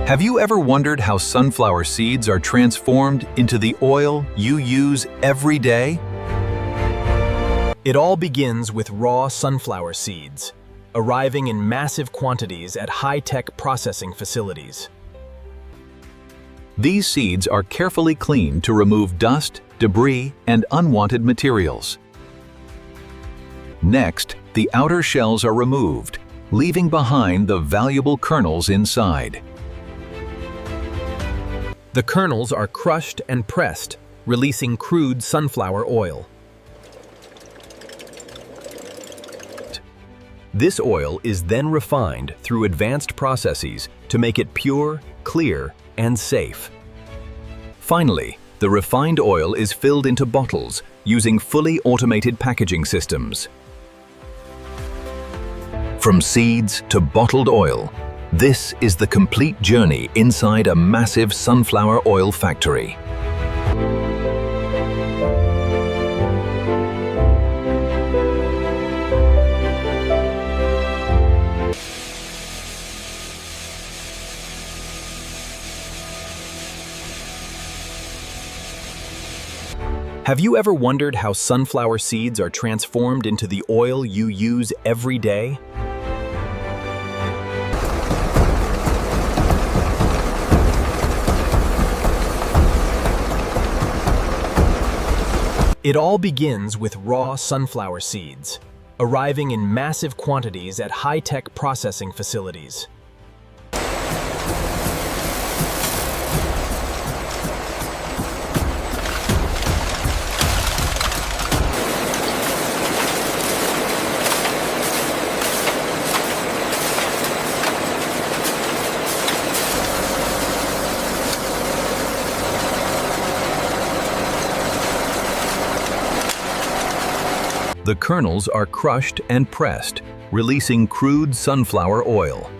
Have you ever wondered how sunflower seeds are transformed into the oil you use every day? It all begins with raw sunflower seeds, arriving in massive quantities at high-tech processing facilities. These seeds are carefully cleaned to remove dust, debris, and unwanted materials. Next, the outer shells are removed, leaving behind the valuable kernels inside. The kernels are crushed and pressed, releasing crude sunflower oil. This oil is then refined through advanced processes to make it pure, clear, and safe. Finally, the refined oil is filled into bottles using fully automated packaging systems. From seeds to bottled oil, this is the complete journey inside a massive sunflower oil factory. Have you ever wondered how sunflower seeds are transformed into the oil you use every day? It all begins with raw sunflower seeds, arriving in massive quantities at high-tech processing facilities. The kernels are crushed and pressed, releasing crude sunflower oil.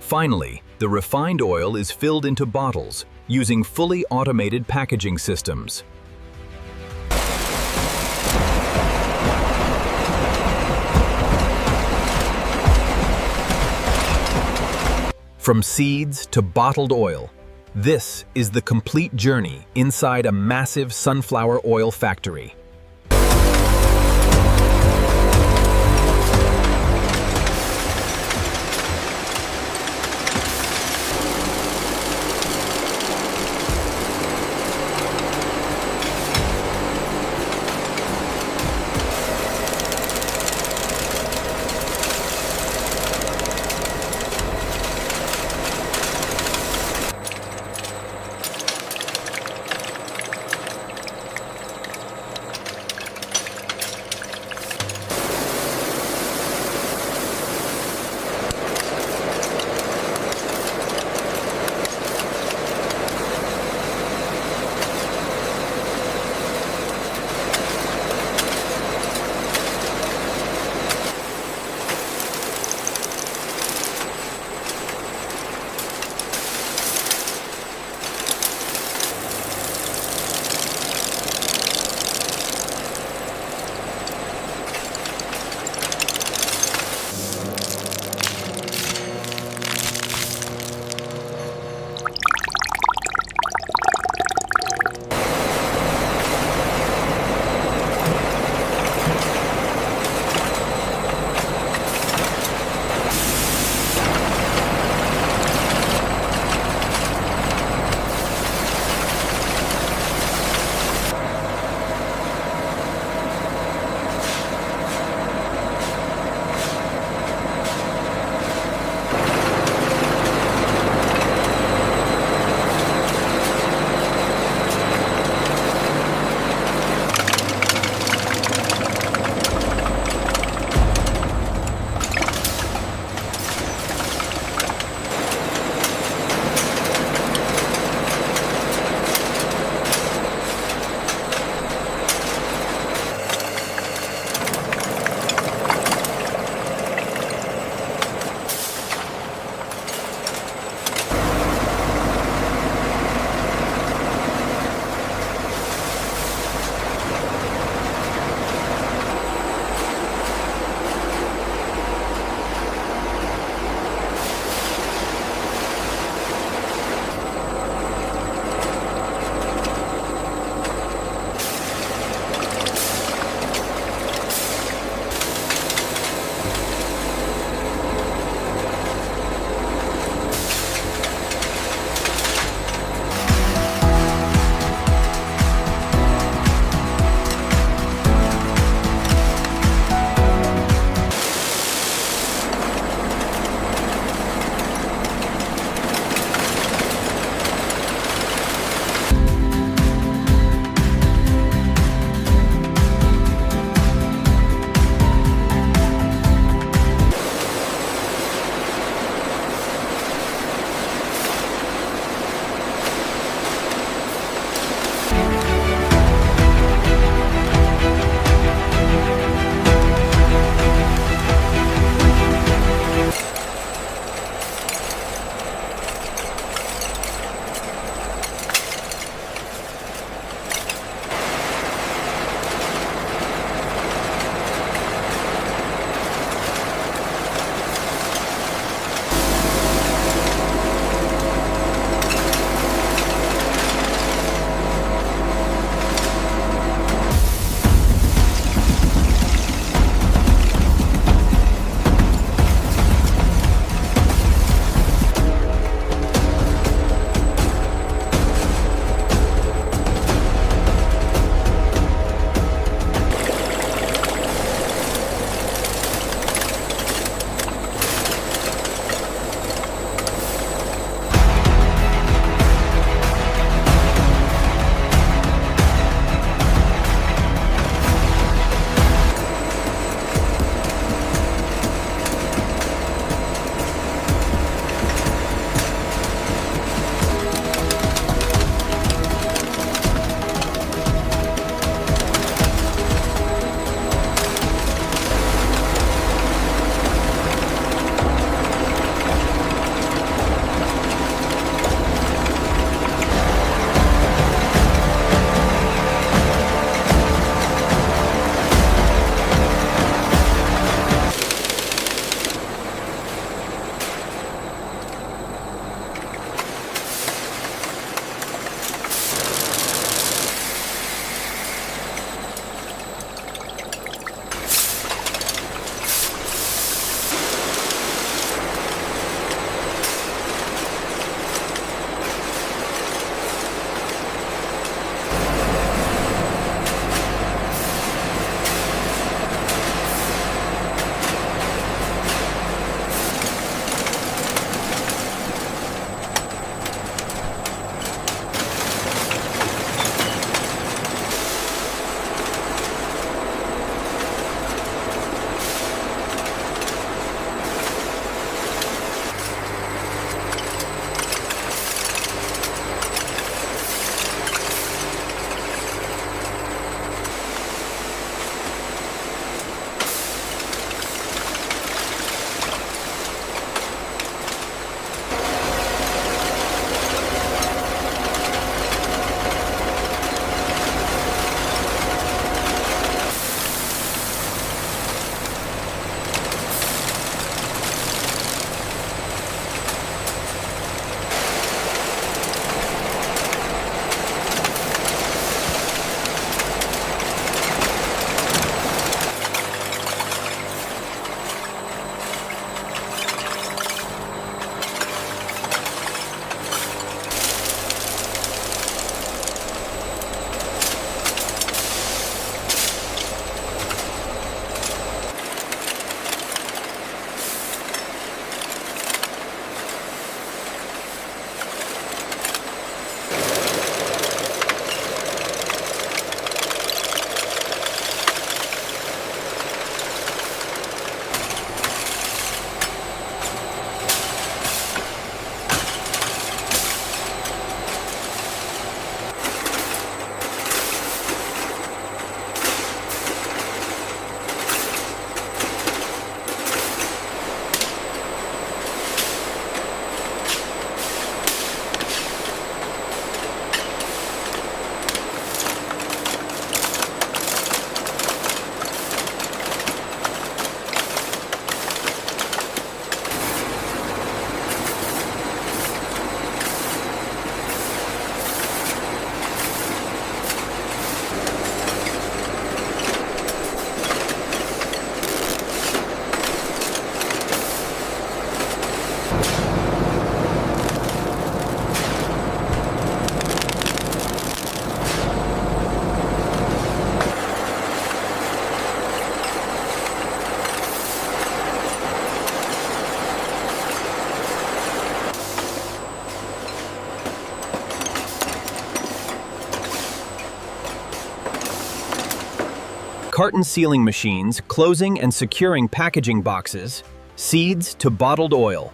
Finally, the refined oil is filled into bottles using fully automated packaging systems. From seeds to bottled oil, this is the complete journey inside a massive sunflower oil factory. carton sealing machines closing and securing packaging boxes, seeds to bottled oil.